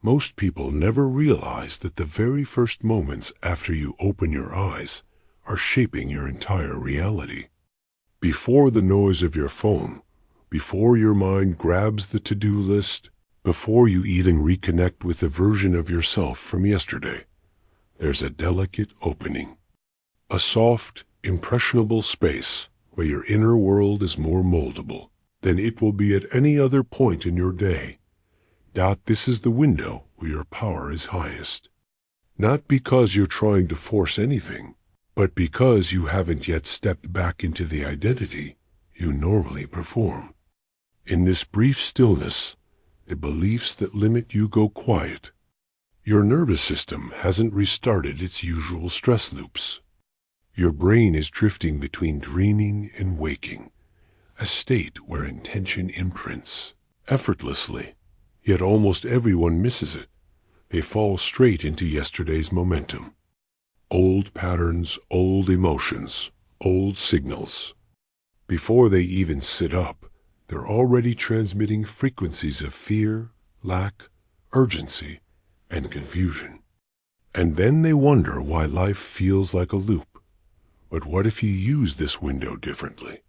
Most people never realize that the very first moments after you open your eyes are shaping your entire reality. Before the noise of your phone, before your mind grabs the to-do list, before you even reconnect with the version of yourself from yesterday, there's a delicate opening. A soft, impressionable space where your inner world is more moldable than it will be at any other point in your day. This is the window where your power is highest. Not because you're trying to force anything, but because you haven't yet stepped back into the identity you normally perform. In this brief stillness, the beliefs that limit you go quiet. Your nervous system hasn't restarted its usual stress loops. Your brain is drifting between dreaming and waking, a state where intention imprints effortlessly. Yet almost everyone misses it. They fall straight into yesterday's momentum. Old patterns, old emotions, old signals. Before they even sit up, they're already transmitting frequencies of fear, lack, urgency, and confusion. And then they wonder why life feels like a loop. But what if you use this window differently?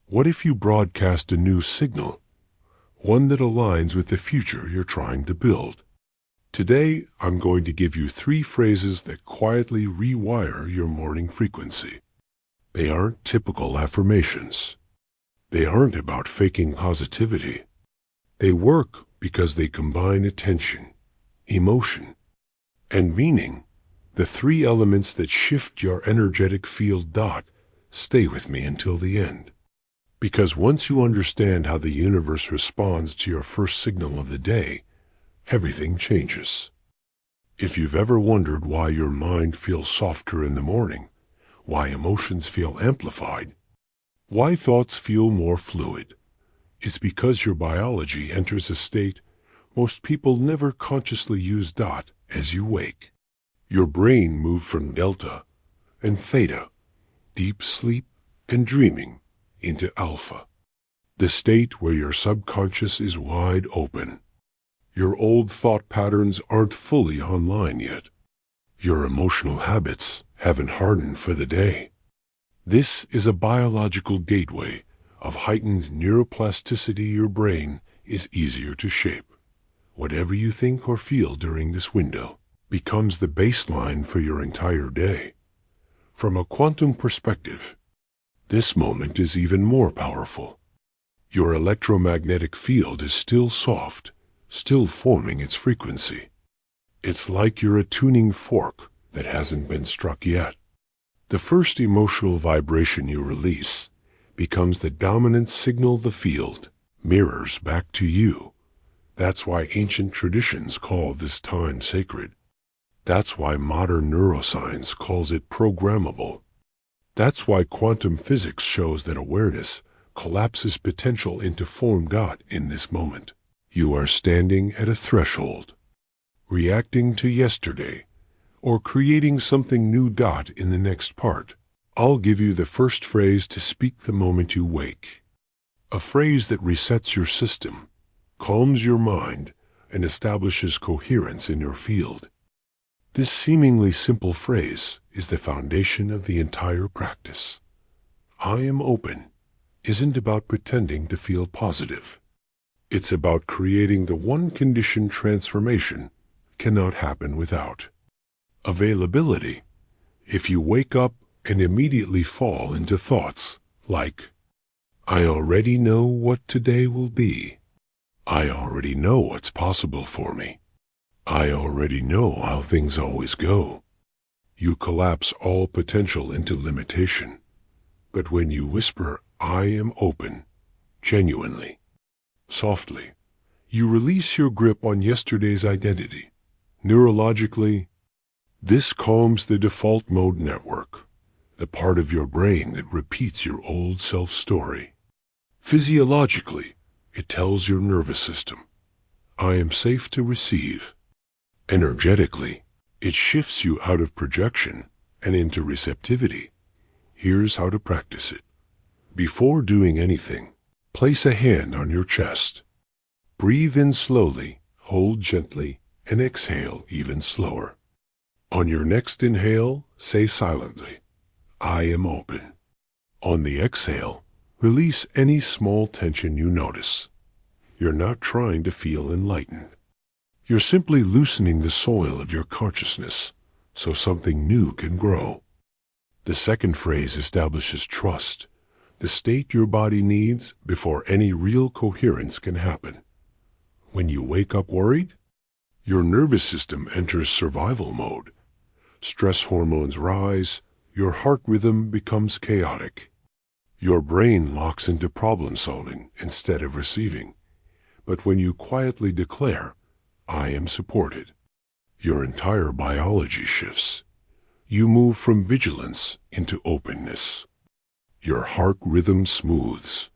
What if you broadcast a new signal? One that aligns with the future you're trying to build. Today, I'm going to give you 3 phrases that quietly rewire your morning frequency. They aren't typical affirmations. They aren't about faking positivity. They work because they combine attention, emotion, and meaning, the 3 elements that shift your energetic field. Stay with me until the end. Because once you understand how the universe responds to your first signal of the day, everything changes. If you've ever wondered why your mind feels softer in the morning, why emotions feel amplified, why thoughts feel more fluid, it's because your biology enters a state most people never consciously use. As you wake, your brain moves from delta and theta, deep sleep and dreaming, into alpha, the state where your subconscious is wide open. Your old thought patterns aren't fully online yet. Your emotional habits haven't hardened for the day. This is a biological gateway of heightened neuroplasticity. Your brain is easier to shape. Whatever you think or feel during this window becomes the baseline for your entire day. From a quantum perspective, this moment is even more powerful. Your electromagnetic field is still soft, still forming its frequency. It's like you're a tuning fork that hasn't been struck yet. The first emotional vibration you release becomes the dominant signal the field mirrors back to you. That's why ancient traditions call this time sacred. That's why modern neuroscience calls it programmable. That's why quantum physics shows that awareness collapses potential into form. In this moment, you are standing at a threshold, reacting to yesterday, or creating something new. In the next part, I'll give you the first phrase to speak the moment you wake. A phrase that resets your system, calms your mind, and establishes coherence in your field. This seemingly simple phrase is the foundation of the entire practice. I am open isn't about pretending to feel positive. It's about creating the one condition transformation cannot happen without: availability. If you wake up and immediately fall into thoughts like, I already know what today will be. I already know what's possible for me. I already know how things always go. You collapse all potential into limitation. But when you whisper, I am open, genuinely, softly, you release your grip on yesterday's identity. Neurologically, this calms the default mode network, the part of your brain that repeats your old self-story. Physiologically, it tells your nervous system, I am safe to receive. Energetically, it shifts you out of projection and into receptivity. Here's how to practice it. Before doing anything, place a hand on your chest. Breathe in slowly, hold gently, and exhale even slower. On your next inhale, say silently, I am open. On the exhale, release any small tension you notice. You're not trying to feel enlightened. You're simply loosening the soil of your consciousness so something new can grow. The second phrase establishes trust, the state your body needs before any real coherence can happen. When you wake up worried, your nervous system enters survival mode. Stress hormones rise, your heart rhythm becomes chaotic. Your brain locks into problem solving instead of receiving. But when you quietly declare, I am supported, your entire biology shifts. You move from vigilance into openness. Your heart rhythm smooths.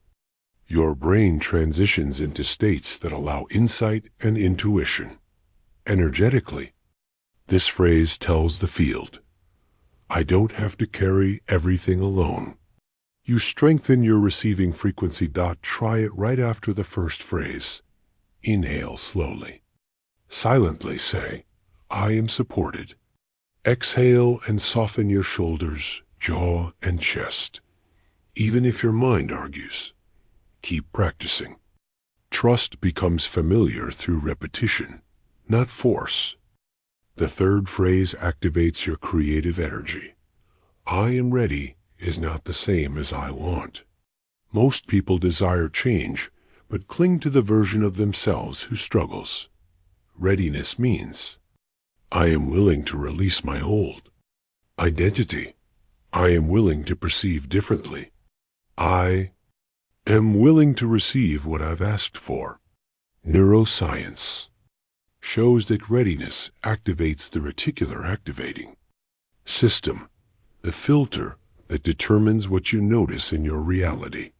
Your brain transitions into states that allow insight and intuition. Energetically, this phrase tells the field, I don't have to carry everything alone. You strengthen your receiving frequency. Try it right after the first phrase. Inhale slowly. Silently say, I am supported. Exhale and soften your shoulders, jaw, and chest. Even if your mind argues, keep practicing. Trust becomes familiar through repetition, not force. The third phrase activates your creative energy. I am ready is not the same as I want. Most people desire change, but cling to the version of themselves who struggles. Readiness means, I am willing to release my old identity. I am willing to perceive differently. I am willing to receive what I've asked for. Neuroscience shows that readiness activates the reticular activating system, the filter that determines what you notice in your reality.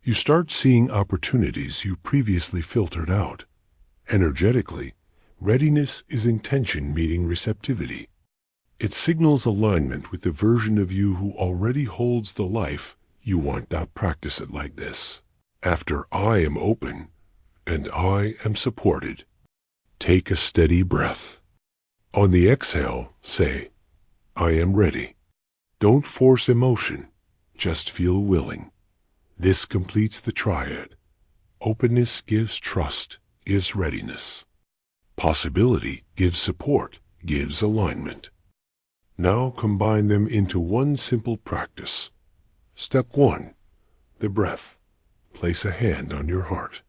You start seeing opportunities you previously filtered out. Energetically, readiness is intention meeting receptivity. It signals alignment with the version of you who already holds the life you want. Practice it like this. After I am open and I am supported, take a steady breath. On the exhale, say, I am ready. Don't force emotion, just feel willing. This completes the triad. Openness gives trust, gives readiness. Possibility gives support, gives alignment. Now combine them into one simple practice. Step 1. The breath. Place a hand on your heart.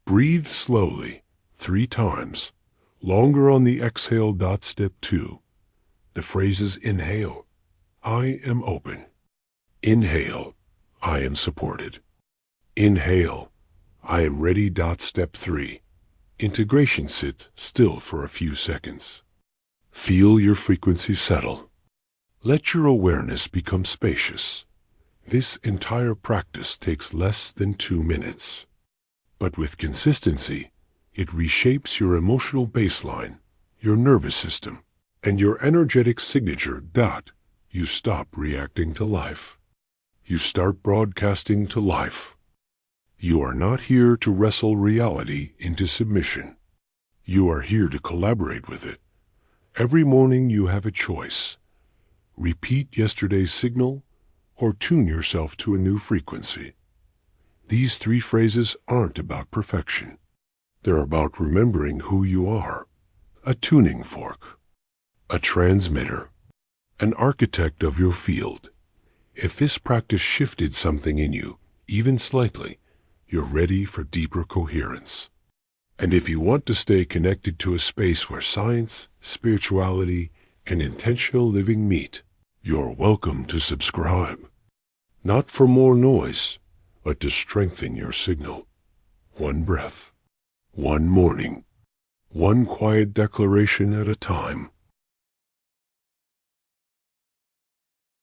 Breathe slowly, 3 times, longer on the exhale. Step 2. The phrases inhale, I am open. Inhale, I am supported. Inhale, I am ready. Step 3. Integration. Sit still for a few seconds. Feel your frequency settle. Let your awareness become spacious. This entire practice takes less than 2 minutes. But with consistency, it reshapes your emotional baseline, your nervous system, and your energetic signature. You stop reacting to life. You start broadcasting to life. You are not here to wrestle reality into submission. You are here to collaborate with it. Every morning you have a choice. Repeat yesterday's signal or tune yourself to a new frequency. These 3 phrases aren't about perfection. They're about remembering who you are. A tuning fork, a transmitter, an architect of your field. If this practice shifted something in you, even slightly, you're ready for deeper coherence. And if you want to stay connected to a space where science, spirituality, and intentional living meet, you're welcome to subscribe. Not for more noise, but to strengthen your signal. One breath, one morning, one quiet declaration at a time.